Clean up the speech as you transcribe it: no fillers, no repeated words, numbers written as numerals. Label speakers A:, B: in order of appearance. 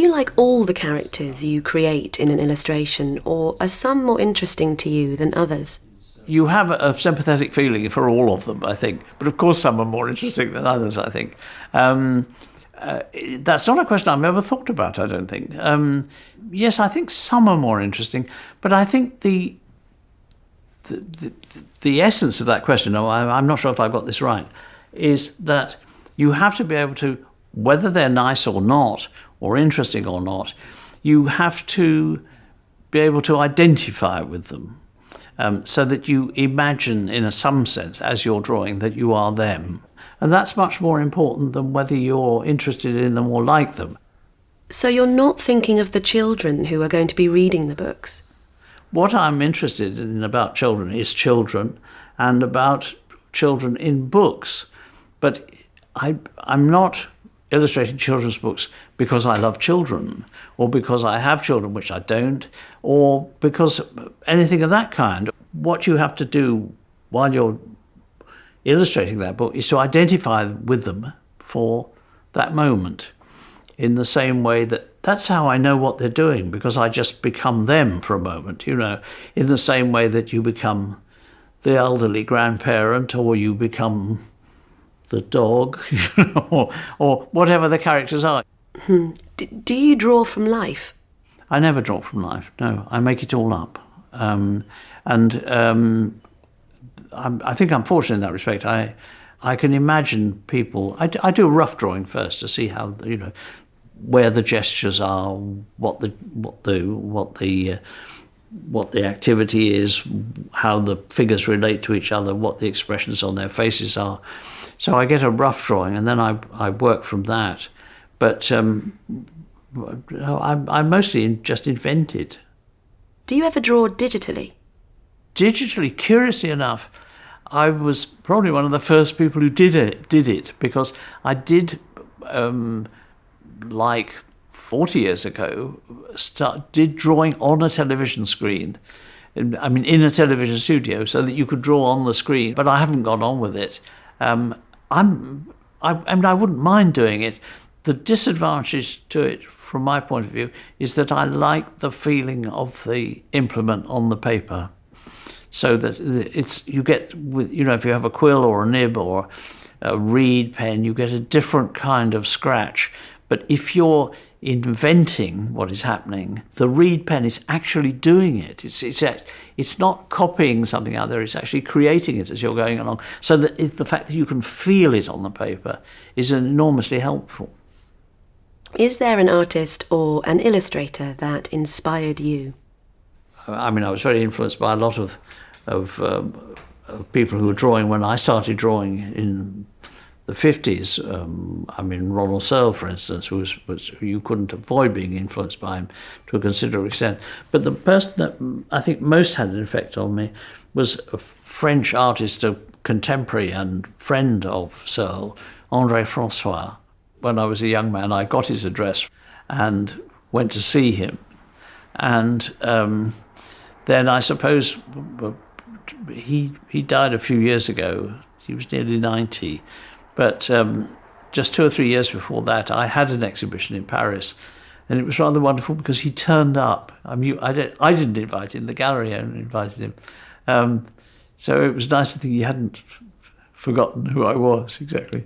A: you like all the characters you create in an illustration, or are some more interesting to you than others?
B: You have a sympathetic feeling for all of them, I think. But of course some are more interesting than others, I think. That's not a question I've ever thought about, I don't think. Yes, I think some are more interesting, but I think the essence of that question, I'm not sure if I've got this right, is that you have to be able to, whether they're nice or not, or interesting or not, you have to be able to identify with them. So that you imagine, in some sense, as you're drawing, that you are them. And that's much more important than whether you're interested in them or like them.
A: So you're not thinking of the children who are going to be reading the books?
B: What I'm interested in about children is children, and about children in books. But I'm not illustrating children's books because I love children, or because I have children, which I don't, or because anything of that kind. What you have to do while you're illustrating that book is to identify with them for that moment, in the same way that's how I know what they're doing, because I just become them for a moment, in the same way that you become the elderly grandparent, or you become the dog, or whatever the characters are.
A: Do you draw from life?
B: I never draw from life, no. I make it all up. I think I'm fortunate in that respect. I can imagine people. I do a rough drawing first to see how, where the gestures are, what the activity is, how the figures relate to each other, what the expressions on their faces are. So I get a rough drawing, and then I work from that. But I mostly just invent it.
A: Do you ever draw digitally?
B: Digitally, curiously enough, I was probably one of the first people who did it, because I did, like 40 years ago, did drawing on a television screen. in a television studio, so that you could draw on the screen. But I haven't gone on with it. I wouldn't mind doing it. The disadvantage to it, from my point of view, is that I like the feeling of the implement on the paper, so that you get, if you have a quill or a nib or a reed pen, you get a different kind of scratch. But if you're inventing what is happening, the reed pen is actually doing it. It's not copying something out there, it's actually creating it as you're going along. So that the fact that you can feel it on the paper is enormously helpful.
A: Is there an artist or an illustrator that inspired you?
B: I was very influenced by a lot of people who were drawing when I started drawing in the 50s. Ronald Searle, for instance, who you couldn't avoid being influenced by him to a considerable extent. But the person that I think most had an effect on me was a French artist, a contemporary and friend of Searle, André François. When I was a young man, I got his address and went to see him. And then I suppose he died a few years ago. He was nearly 90. But just 2 or 3 years before that, I had an exhibition in Paris, and it was rather wonderful because he turned up. I didn't invite him; the gallery only invited him. So it was nice to think he hadn't forgotten who I was exactly.